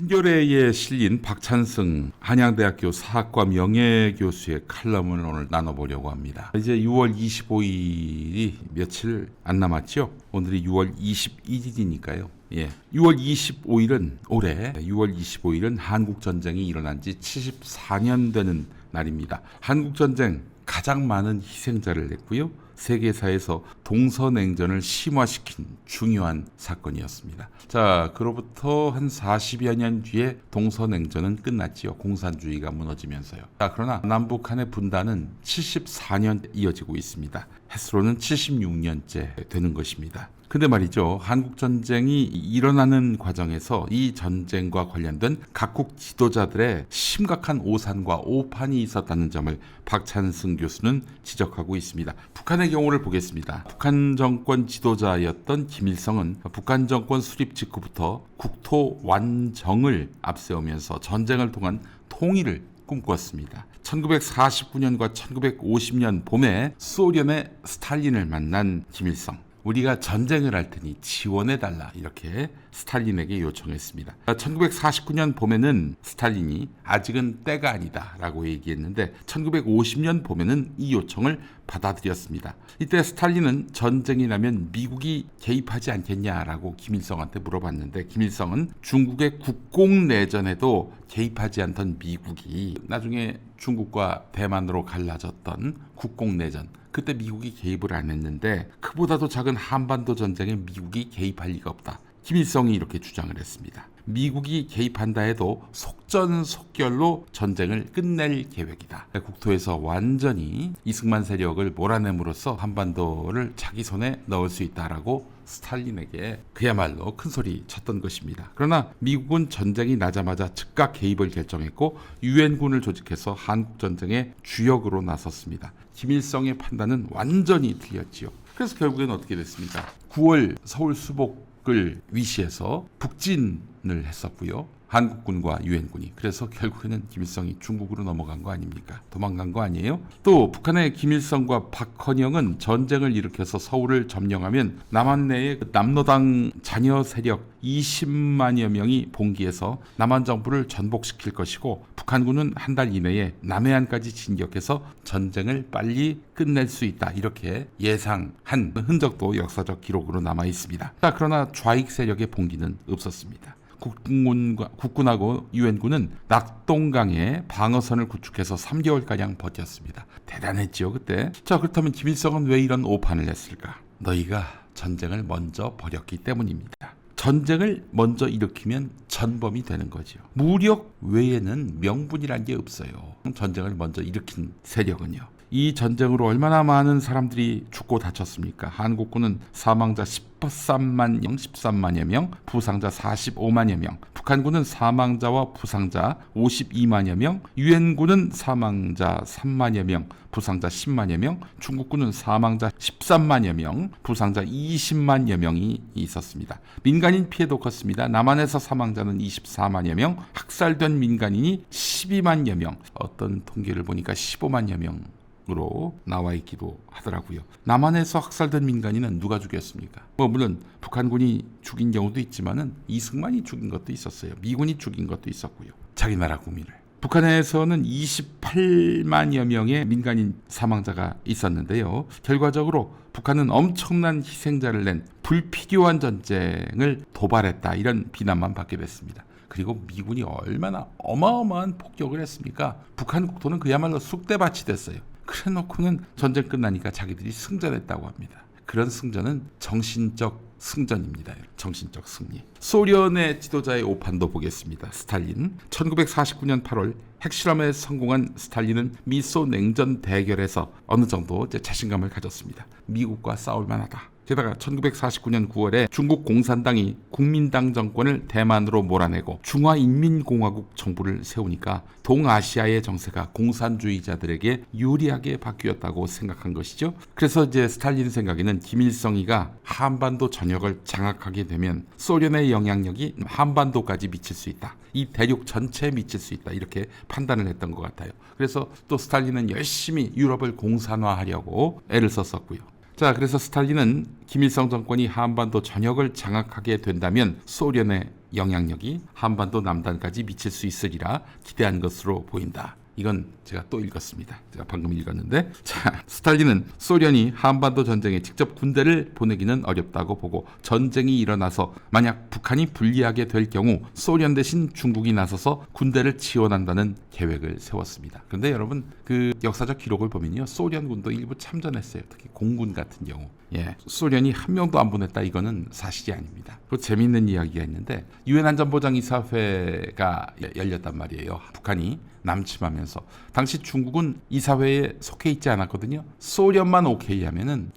한겨레에 실린 박찬승 한양대학교 사학과 명예교수의 칼럼을 오늘 나눠보려고 합니다. 이제 6월 25일이 며칠 안 남았죠? 오늘이 6월 21일이니까요. 6월 25일은 올해 6월 25일은 한국전쟁이 일어난 지 74년 되는 날입니다. 한국전쟁 가장 많은 희생자를 냈고요. 세계사에서 동서냉전을 심화시킨 중요한 사건이었습니다. 자, 그로부터 한 40여 년 뒤에 동서냉전은 끝났지요. 공산주의가 무너지면서요. 자, 그러나 남북한의 분단은 74년 이어지고 있습니다. 햇수로는 76년째 되는 것입니다. 근데 말이죠. 한국전쟁이 일어나는 과정에서 이 전쟁과 관련된 각국 지도자들의 심각한 오산과 오판이 있었다는 점을 박찬승 교수는 지적하고 있습니다. 북한의 경우를 보겠습니다. 북한 정권 지도자였던 김일성은 북한 정권 수립 직후부터 국토 완정을 앞세우면서 전쟁을 통한 통일을 꿈꿨습니다. 1949년과 1950년 봄에 소련의 스탈린을 만난 김일성. 우리가 전쟁을 할 테니 지원해달라 이렇게 스탈린에게 요청했습니다. 1949년 봄에는 스탈린이 아직은 때가 아니다 라고 얘기했는데 1950년 봄에는 이 요청을 받아들였습니다. 이때 스탈린은 전쟁이 나면 미국이 개입하지 않겠냐라고 김일성한테 물어봤는데 김일성은 중국의 국공내전에도 개입하지 않던 미국이 나중에 중국과 대만으로 갈라졌던 국공내전 그때 미국이 개입을 안 했는데 그보다도 작은 한반도 전쟁에 미국이 개입할 리가 없다. 김일성이 이렇게 주장을 했습니다. 미국이 개입한다 해도 속전속결로 전쟁을 끝낼 계획이다. 국토에서 완전히 이승만 세력을 몰아냄으로써 한반도를 자기 손에 넣을 수 있다라고 스탈린에게 그야말로 큰 소리 쳤던 것입니다. 그러나 미국은 전쟁이 나자마자 즉각 개입을 결정했고 유엔군을 조직해서 한국전쟁의 주역으로 나섰습니다. 김일성의 판단은 완전히 틀렸지요. 그래서 결국엔 어떻게 됐습니까? 9월 서울 수복을 위시해서 북진을 했었고요. 한국군과 유엔군이. 그래서 결국에는 김일성이 중국으로 넘어간 거 아닙니까? 도망간 거 아니에요? 또 북한의 김일성과 박헌영은 전쟁을 일으켜서 서울을 점령하면 남한 내에 남로당 자녀 세력 20만여 명이 봉기해서 남한 정부를 전복시킬 것이고 북한군은 한 달 이내에 남해안까지 진격해서 전쟁을 빨리 끝낼 수 있다. 이렇게 예상한 흔적도 역사적 기록으로 남아 있습니다. 자, 그러나 좌익 세력의 봉기는 없었습니다. 국군하고 유엔군은 낙동강에 방어선을 구축해서 3개월가량 버텼습니다. 대단했죠 그때. 자, 그렇다면 김일성은 왜 이런 오판을 했을까? 너희가 전쟁을 먼저 벌였기 때문입니다. 전쟁을 먼저 일으키면 전범이 되는 거죠. 무력 외에는 명분이란 게 없어요. 전쟁을 먼저 일으킨 세력은요. 이 전쟁으로 얼마나 많은 사람들이 죽고 다쳤습니까? 한국군은 사망자 13만여 명, 부상자 45만여 명, 북한군은 사망자와 부상자 52만여 명, 유엔군은 사망자 3만여 명, 부상자 10만여 명, 중국군은 사망자 13만여 명, 부상자 20만여 명이 있었습니다. 민간인 피해도 컸습니다. 남한에서 사망자는 24만여 명, 학살된 민간인이 12만여 명, 어떤 통계를 보니까 15만여 명 으로 나와 있기도 하더라고요. 남한에서 학살된 민간인은 누가 죽였습니까? 물론 북한군이 죽인 경우도 있지만은 이승만이 죽인 것도 있었어요. 미군이 죽인 것도 있었고요. 자기 나라 국민을. 북한에서는 28만여 명의 민간인 사망자가 있었는데요. 결과적으로 북한은 엄청난 희생자를 낸 불필요한 전쟁을 도발했다. 이런 비난만 받게 됐습니다. 그리고 미군이 얼마나 어마어마한 폭격을 했습니까? 북한 국토는 그야말로 쑥대밭이 됐어요. 그래 놓고는 전쟁 끝나니까 자기들이 승전했다고 합니다. 그런 승전은 정신적 승전입니다. 정신적 승리. 소련의 지도자의 오판도 보겠습니다. 스탈린. 1949년 8월 핵실험에 성공한 스탈린은 미소 냉전 대결에서 어느 정도 자신감을 가졌습니다. 미국과 싸울 만하다. 게다가 1949년 9월에 중국 공산당이 국민당 정권을 대만으로 몰아내고 중화인민공화국 정부를 세우니까 동아시아의 정세가 공산주의자들에게 유리하게 바뀌었다고 생각한 것이죠. 그래서 이제 스탈린 생각에는 김일성이가 한반도 전역을 장악하게 되면 소련의 영향력이 한반도까지 미칠 수 있다. 이 대륙 전체에 미칠 수 있다. 이렇게 판단을 했던 것 같아요. 그래서 또 스탈린은 열심히 유럽을 공산화하려고 애를 썼었고요. 자, 그래서 스탈린은 김일성 정권이 한반도 전역을 장악하게 된다면 소련의 영향력이 한반도 남단까지 미칠 수 있으리라 기대한 것으로 보인다. 이건 제가 또 읽었습니다. 제가 방금 읽었는데, 자, 스탈린은 소련이 한반도 전쟁에 직접 군대를 보내기는 어렵다고 보고 전쟁이 일어나서 만약 북한이 불리하게 될 경우 소련 대신 중국이 나서서 군대를 지원한다는 계획을 세웠습니다. 그런데 여러분, 그 역사적 기록을 보면요, 소련군도 일부 참전했어요. 특히 공군 같은 경우. 예, 소련이 한 명도 안 보냈다, 이거는 사실이 아닙니다. 또 재미있는 이야기가 있는데, 유엔 안전보장이사회가 열렸단 말이에요. 북한이 남침하면서 당시 중국은 이사회에 속해 있지 않았거든요. 소련만 오케이 하면은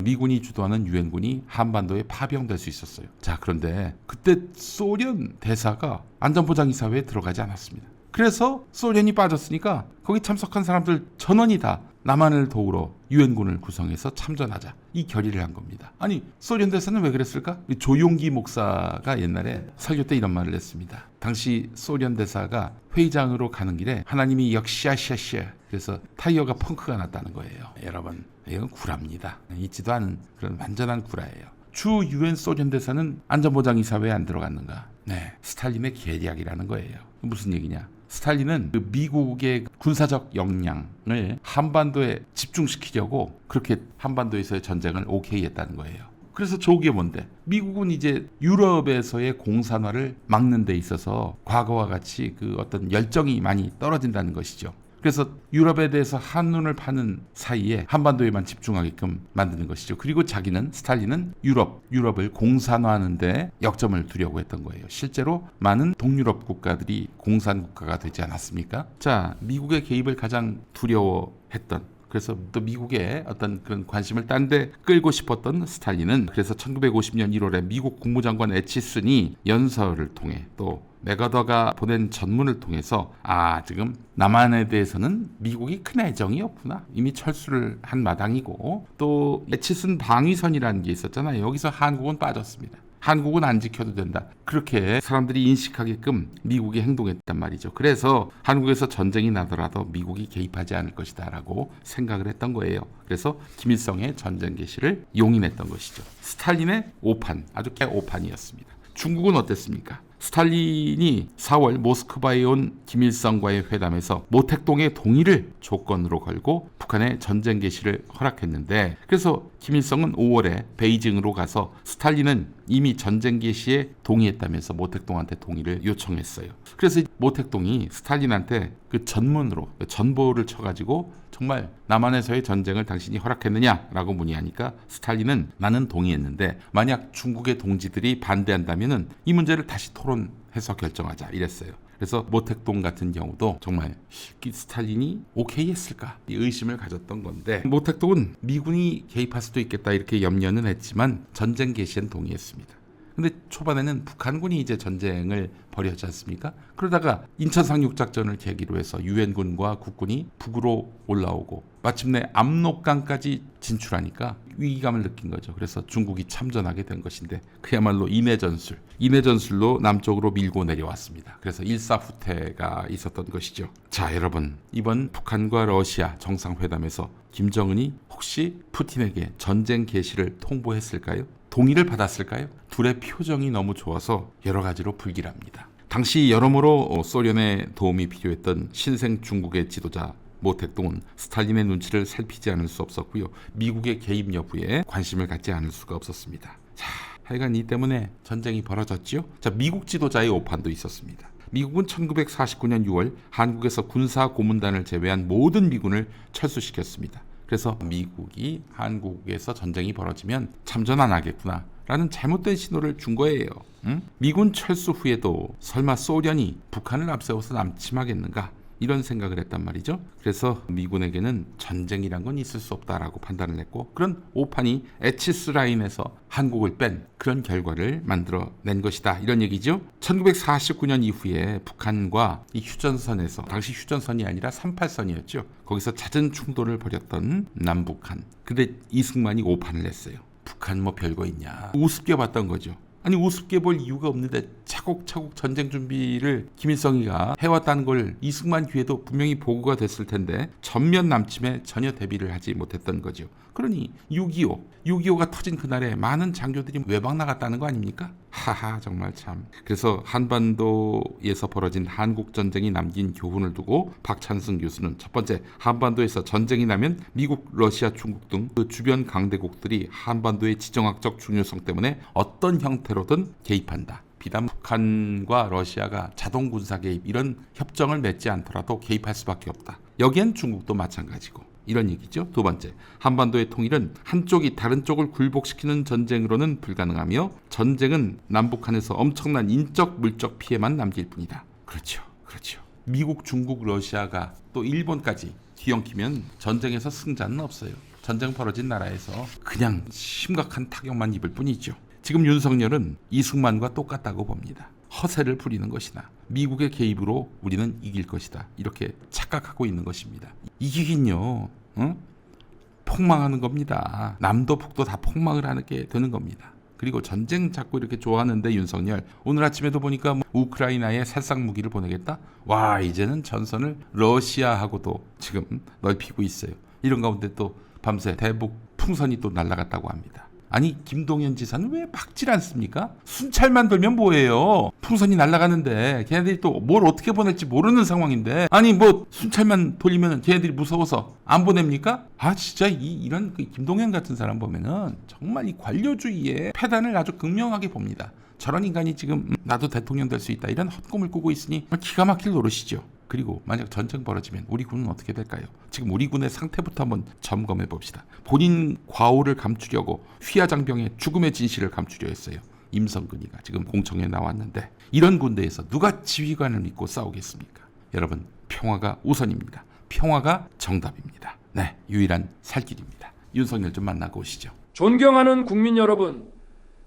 미군이 주도하는 유엔군이 한반도에 파병될 수 있었어요. 자, 그런데 그때 소련 대사가 안전보장이사회에 들어가지 않았습니다. 그래서 소련이 빠졌으니까 거기 참석한 사람들 전원이 다 남한을 도우러 유엔군을 구성해서 참전하자, 이 결의를 한 겁니다. 아니, 소련 대사는 왜 그랬을까? 조용기 목사가 옛날에 설교 때 이런 말을 했습니다. 당시 소련 대사가 회의장으로 가는 길에 하나님이 역시아시아시아, 그래서 타이어가 펑크가 났다는 거예요. 여러분, 이건 구라입니다. 있지도 않은 그런 완전한 구라예요. 주 유엔 소련 대사는 안전보장이사회에 안 들어갔는가? 네, 스탈린의 계략이라는 거예요. 무슨 얘기냐? 스탈린은 그 미국의 군사적 역량을 한반도에 집중시키려고 그렇게 한반도에서의 전쟁을 오케이 했다는 거예요. 그래서 저게 뭔데? 미국은 이제 유럽에서의 공산화를 막는 데 있어서 과거와 같이 그 어떤 열정이 많이 떨어진다는 것이죠. 그래서 유럽에 대해서 한눈을 파는 사이에 한반도에만 집중하게끔 만드는 것이죠. 그리고 스탈린은 유럽을 공산화하는 데 역점을 두려고 했던 거예요. 실제로 많은 동유럽 국가들이 공산 국가가 되지 않았습니까? 자, 미국의 개입을 가장 두려워했던, 그래서 또 미국의 어떤 그런 관심을 딴 데 끌고 싶었던 스탈린은 그래서 1950년 1월에 미국 국무장관 에치슨이 연설을 통해 또 맥어더가 보낸 전문을 통해서 지금 남한에 대해서는 미국이 큰 애정이 없구나, 이미 철수를 한 마당이고, 또 에치슨 방위선이라는 게 있었잖아요. 여기서 한국은 빠졌습니다. 한국은 안 지켜도 된다, 그렇게 사람들이 인식하게끔 미국이 행동했단 말이죠. 그래서 한국에서 전쟁이 나더라도 미국이 개입하지 않을 것이다 라고 생각을 했던 거예요. 그래서 김일성의 전쟁 개시를 용인했던 것이죠. 스탈린의 오판, 아주 깨오판이었습니다. 중국은 어땠습니까? 스탈린이 4월 모스크바에 온 김일성과의 회담에서 모택동의 동의를 조건으로 걸고 북한의 전쟁 개시를 허락했는데, 그래서 김일성은 5월에 베이징으로 가서 스탈린은 이미 전쟁 개시에 동의했다면서 모택동한테 동의를 요청했어요. 그래서 모택동이 스탈린한테 그 전문으로 전보를 쳐가지고 정말 남한에서의 전쟁을 당신이 허락했느냐라고 문의하니까 스탈린은 나는 동의했는데 만약 중국의 동지들이 반대한다면은 이 문제를 다시 토론해서 결정하자, 이랬어요. 그래서 모택동 같은 경우도 정말 스탈린이 오케이 했을까, 이 의심을 가졌던 건데, 모택동은 미군이 개입할 수도 있겠다 이렇게 염려는 했지만 전쟁 개시엔 동의했습니다. 근데 초반에는 북한군이 이제 전쟁을 벌였지 않습니까? 그러다가 인천 상륙작전을 계기로 해서 유엔군과 국군이 북으로 올라오고 마침내 압록강까지 진출하니까 위기감을 느낀 거죠. 그래서 중국이 참전하게 된 것인데 그야말로 인해전술로 남쪽으로 밀고 내려왔습니다. 그래서 일사후퇴가 있었던 것이죠. 자, 여러분, 이번 북한과 러시아 정상회담에서 김정은이 혹시 푸틴에게 전쟁 개시를 통보했을까요? 동의를 받았을까요? 둘의 표정이 너무 좋아서 여러 가지로 불길합니다. 당시 여러모로 소련의 도움이 필요했던 신생 중국의 지도자 모택동은 스탈린의 눈치를 살피지 않을 수 없었고요. 미국의 개입 여부에 관심을 갖지 않을 수가 없었습니다. 자, 하여간 이 때문에 전쟁이 벌어졌죠. 자, 미국 지도자의 오판도 있었습니다. 미국은 1949년 6월 한국에서 군사 고문단을 제외한 모든 미군을 철수시켰습니다. 그래서 미국이 한국에서 전쟁이 벌어지면 참전 안 하겠구나 라는 잘못된 신호를 준 거예요. 미군 철수 후에도 설마 소련이 북한을 앞세워서 남침하겠는가, 이런 생각을 했단 말이죠. 그래서 미군에게는 전쟁이란 건 있을 수 없다라고 판단을 했고, 그런 오판이 에치스 라인에서 한국을 뺀 그런 결과를 만들어낸 것이다, 이런 얘기죠. 1949년 이후에 북한과 이 휴전선에서, 당시 휴전선이 아니라 38선이었죠. 거기서 잦은 충돌을 벌였던 남북한. 근데 이승만이 오판을 했어요. 북한 뭐 별거 있냐, 우습게 봤던 거죠. 아니, 우습게 볼 이유가 없는데 차곡차곡 전쟁 준비를 김일성이가 해왔다는 걸 이승만 귀에도 분명히 보고가 됐을 텐데 전면 남침에 전혀 대비를 하지 못했던 거죠. 그러니 6.25가 터진 그날에 많은 장교들이 외박 나갔다는 거 아닙니까? 하하, 정말 참. 그래서 한반도에서 벌어진 한국 전쟁이 남긴 교훈을 두고 박찬승 교수는 첫 번째, 한반도에서 전쟁이 나면 미국, 러시아, 중국 등 그 주변 강대국들이 한반도의 지정학적 중요성 때문에 어떤 형태로든 개입한다. 비단 북한과 러시아가 자동 군사 개입 이런 협정을 맺지 않더라도 개입할 수밖에 없다. 여기엔 중국도 마찬가지고. 이런 얘기죠. 두 번째, 한반도의 통일은 한쪽이 다른 쪽을 굴복시키는 전쟁으로는 불가능하며 전쟁은 남북한에서 엄청난 인적, 물적 피해만 남길 뿐이다. 그렇죠. 미국, 중국, 러시아가 또 일본까지 뒤엉키면 전쟁에서 승자는 없어요. 전쟁 벌어진 나라에서 그냥 심각한 타격만 입을 뿐이죠. 지금 윤석열은 이승만과 똑같다고 봅니다. 허세를 부리는 것이나 미국의 개입으로 우리는 이길 것이다. 이렇게 착각하고 있는 것입니다. 이기긴요. 폭망하는 겁니다. 남도 북도 다 폭망을 하게 되는 겁니다. 그리고 전쟁 자꾸 이렇게 좋아하는데 윤석열 오늘 아침에도 보니까 우크라이나에 살상 무기를 보내겠다. 와, 이제는 전선을 러시아하고도 지금 넓히고 있어요. 이런 가운데 또 밤새 대북 풍선이 또 날아갔다고 합니다. 아니, 김동연 지사는 왜 막질 않습니까? 순찰만 돌면 뭐예요? 풍선이 날아가는데 걔네들이 또 뭘 어떻게 보낼지 모르는 상황인데, 아니 뭐 순찰만 돌리면 걔네들이 무서워서 안 보냅니까? 아, 진짜 이런 김동연 같은 사람 보면은 정말 이 관료주의의 패단을 아주 극명하게 봅니다. 저런 인간이 지금 나도 대통령 될 수 있다 이런 헛꿈을 꾸고 있으니 기가 막힐 노릇이죠. 그리고 만약 전쟁 벌어지면 우리 군은 어떻게 될까요? 지금 우리 군의 상태부터 한번 점검해 봅시다. 본인 과오를 감추려고 휘하장병의 죽음의 진실을 감추려 했어요. 임성근이가 지금 공청에 나왔는데, 이런 군대에서 누가 지휘관을 믿고 싸우겠습니까? 여러분, 평화가 우선입니다. 평화가 정답입니다. 네, 유일한 살 길입니다. 윤석열 좀 만나고 오시죠. 존경하는 국민 여러분,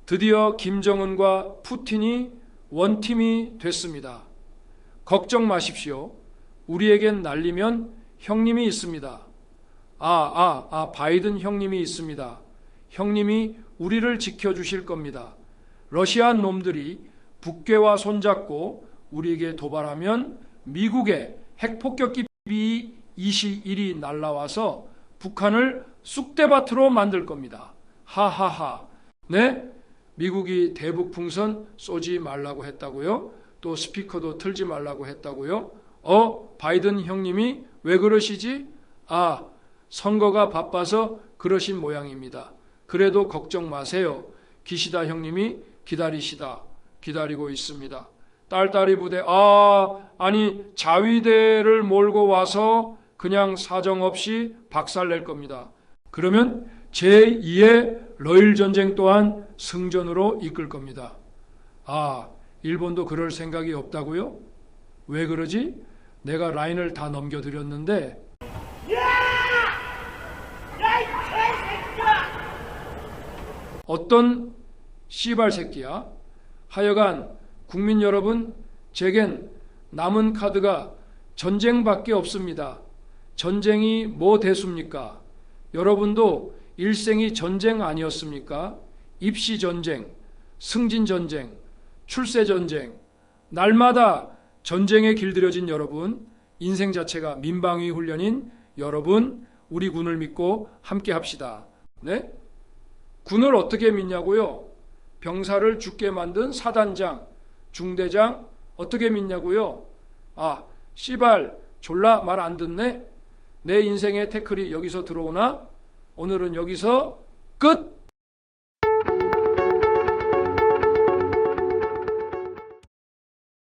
드디어 김정은과 푸틴이 원팀이 됐습니다. 걱정 마십시오. 우리에겐 날리면 형님이 있습니다. 바이든 형님이 있습니다. 형님이 우리를 지켜주실 겁니다. 러시아 놈들이 북괴와 손잡고 우리에게 도발하면 미국의 핵폭격기 B-21이 날라와서 북한을 쑥대밭으로 만들 겁니다. 하하하. 네? 미국이 대북 풍선 쏘지 말라고 했다고요? 또 스피커도 틀지 말라고 했다고요? 바이든 형님이 왜 그러시지? 선거가 바빠서 그러신 모양입니다. 그래도 걱정 마세요. 기시다 형님이 기다리고 있습니다. 딸딸이 부대, 아니 자위대를 몰고 와서 그냥 사정없이 박살낼 겁니다. 그러면 제2의 러일 전쟁 또한 승전으로 이끌 겁니다. 일본도 그럴 생각이 없다고요? 왜 그러지? 내가 라인을 다 넘겨드렸는데. 어떤 씨발 새끼야? 하여간 국민 여러분, 제겐 남은 카드가 전쟁밖에 없습니다. 전쟁이 뭐 대수입니까? 여러분도 일생이 전쟁 아니었습니까? 입시 전쟁, 승진 전쟁, 출세 전쟁, 날마다 전쟁에 길들여진 여러분, 인생 자체가 민방위 훈련인 여러분, 우리 군을 믿고 함께 합시다. 네? 군을 어떻게 믿냐고요? 병사를 죽게 만든 사단장, 중대장 어떻게 믿냐고요? 씨발 졸라 말 안 듣네? 내 인생의 태클이 여기서 들어오나? 오늘은 여기서 끝!